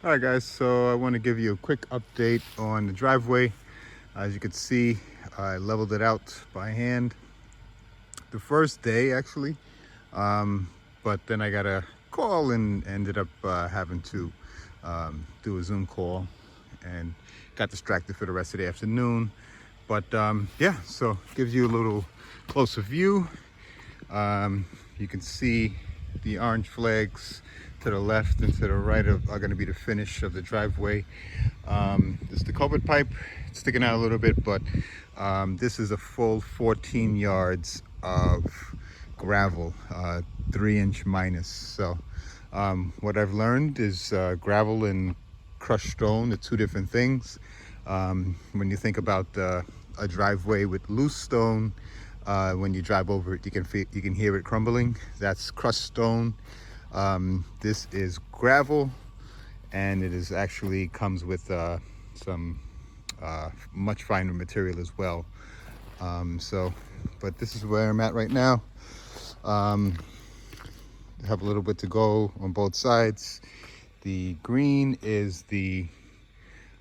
All right, guys, so I want to give you a quick update on the driveway. As you can see, I leveled it out by hand the first day, actually, but then I got a call and ended up having to do a Zoom call and got distracted for the rest of the afternoon. But yeah, so gives you a little closer view. You can see the orange flags to the left and to the right are going to be the finish of the driveway. This is the culvert pipe. It's sticking out a little bit, but this is a full 14 yards of gravel, 3-inch minus. So what I've learned is gravel and crushed stone are two different things. When you think about a driveway with loose stone, when you drive over it, you can hear it crumbling. That's crushed stone. This is gravel, and it is actually comes with some much finer material as well. But this is where I'm at right now. I have a little bit to go on both sides. The green is the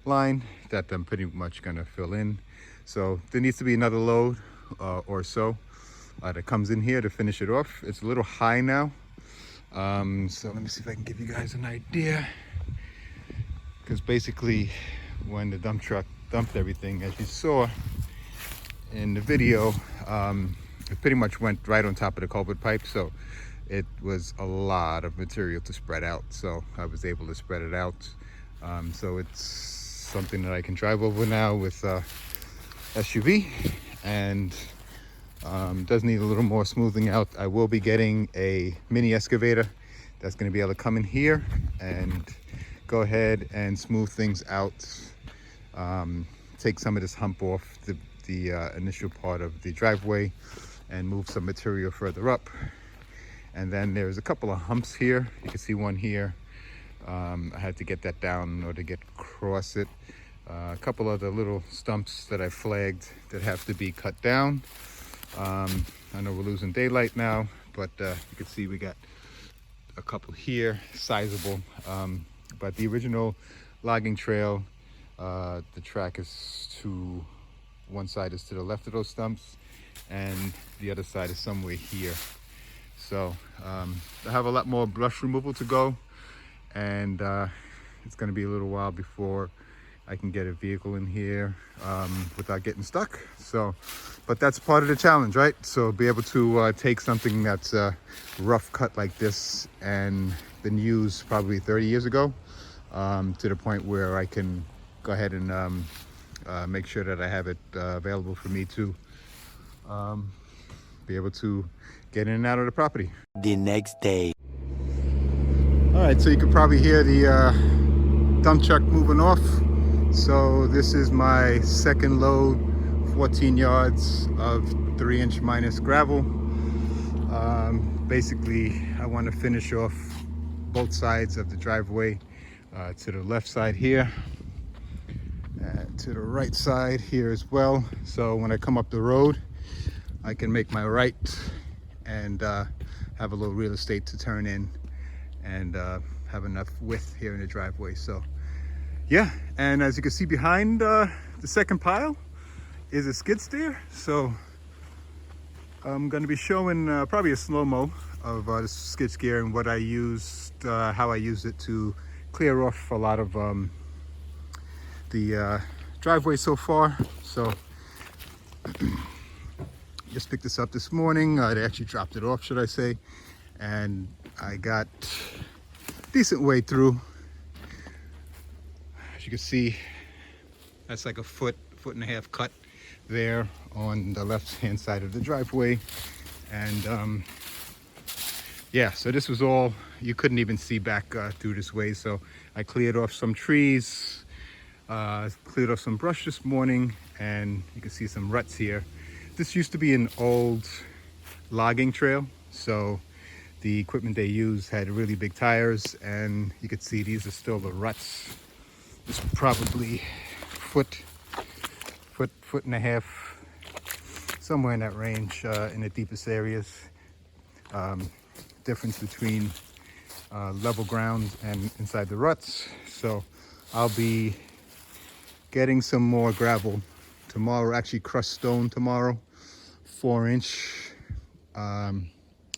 line that I'm pretty much gonna fill in. So there needs to be another load or so that comes in here to finish it off. It's a little high now. So let me see if I can give you guys an idea. Because basically when the dump truck dumped everything, as you saw in the video, it pretty much went right on top of the culvert pipe. So it was a lot of material to spread out. So I was able to spread it out. So it's something that I can drive over now with SUV, and does need a little more smoothing out. I will be getting a mini excavator that's going to be able to come in here and go ahead and smooth things out, take some of this hump off the initial part of the driveway and move some material further up. And then there's a couple of humps here. You can see one here. I had to get that down in order to get across it. A couple of the little stumps that I flagged that have to be cut down. I know we're losing daylight now, but you can see we got a couple here, sizable. But the original logging trail, the track is to one side is to the left of those stumps, and the other side is somewhere here. So I have a lot more brush removal to go, and it's going to be a little while before I can get a vehicle in here without getting stuck. So, but that's part of the challenge, right? So be able to take something that's rough cut like this and been used probably 30 years ago to the point where I can go ahead and make sure that I have it available for me to be able to get in and out of the property. The next day. All right, so you can probably hear the dump truck moving off. So this is my second load, 14 yards of 3-inch minus gravel. Basically, I want to finish off both sides of the driveway, to the left side here and to the right side here as well. So when I come up the road, I can make my right and have a little real estate to turn in and have enough width here in the driveway. So yeah, and as you can see behind the second pile is a skid steer. So I'm going to be showing probably a slow-mo of the skid steer and what I used, how I used it to clear off a lot of the driveway so far. So just picked this up this morning. They actually dropped it off, should I say, and I got a decent way through. As you can see, that's like a foot and a half cut there on the left hand side of the driveway. And yeah, so this was all, you couldn't even see back through this way. So I cleared off some trees, cleared off some brush this morning, and you can see some ruts here. This used to be an old logging trail, so the equipment they used had really big tires, and you could see these are still the ruts. It's probably foot and a half, somewhere in that range in the deepest areas. Difference between level ground and inside the ruts. So I'll be getting some more gravel tomorrow, actually crushed stone tomorrow, 4-inch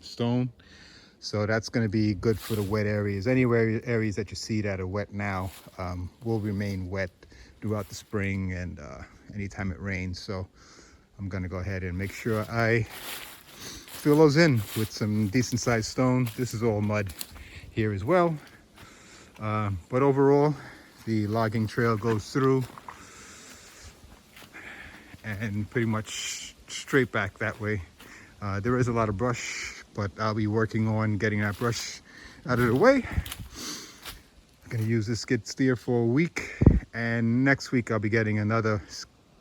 stone. So that's going to be good for the wet areas. Any areas that you see that are wet now will remain wet throughout the spring and anytime it rains. So I'm going to go ahead and make sure I fill those in with some decent sized stone. This is all mud here as well. But overall, the logging trail goes through and pretty much straight back that way. There is a lot of brush, but I'll be working on getting that brush out of the way. I'm gonna use this skid steer for a week, and next week I'll be getting another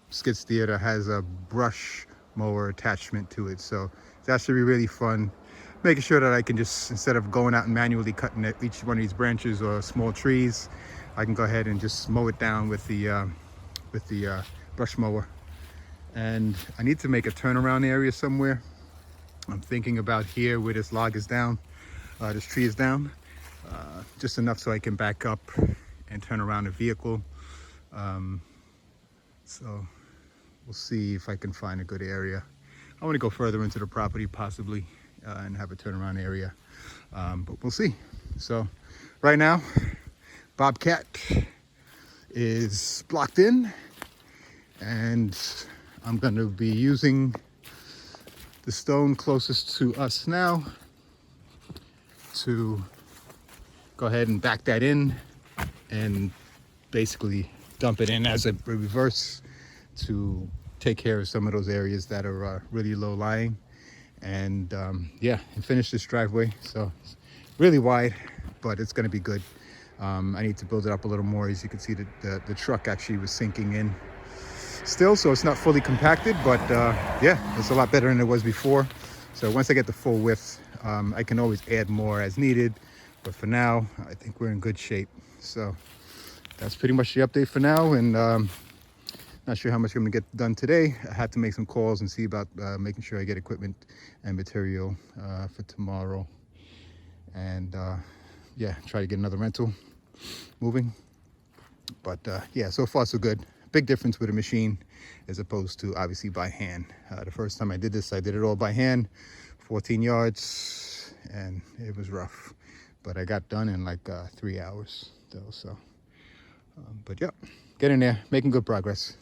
skid steer that has a brush mower attachment to it. So that should be really fun. Making sure that I can just, instead of going out and manually cutting at each one of these branches or small trees, I can go ahead and just mow it down with the brush mower. And I need to make a turnaround area somewhere. I'm thinking about here where this log is down, this tree is down, just enough so I can back up and turn around the vehicle. So we'll see if I can find a good area. I want to go further into the property possibly and have a turnaround area, but we'll see. So right now, Bobcat is blocked in, and I'm going to be using the stone closest to us now to go ahead and back that in and basically dump it in as a reverse to take care of some of those areas that are really low lying. And yeah, and finish this driveway. So it's really wide, but it's going to be good. I need to build it up a little more. As you can see, the truck actually was sinking in still, so it's not fully compacted, but yeah, it's a lot better than it was before. So once I get the full width, I can always add more as needed, but for now I think we're in good shape. So that's pretty much the update for now, and not sure how much I'm gonna get done today. I had to make some calls and see about making sure I get equipment and material for tomorrow, and yeah, try to get another rental moving. But yeah, so far so good. Big difference with a machine as opposed to obviously by hand. The first time I did this, I did it all by hand, 14 yards, and it was rough, but I got done in like 3 hours though. So but yeah, getting there, making good progress.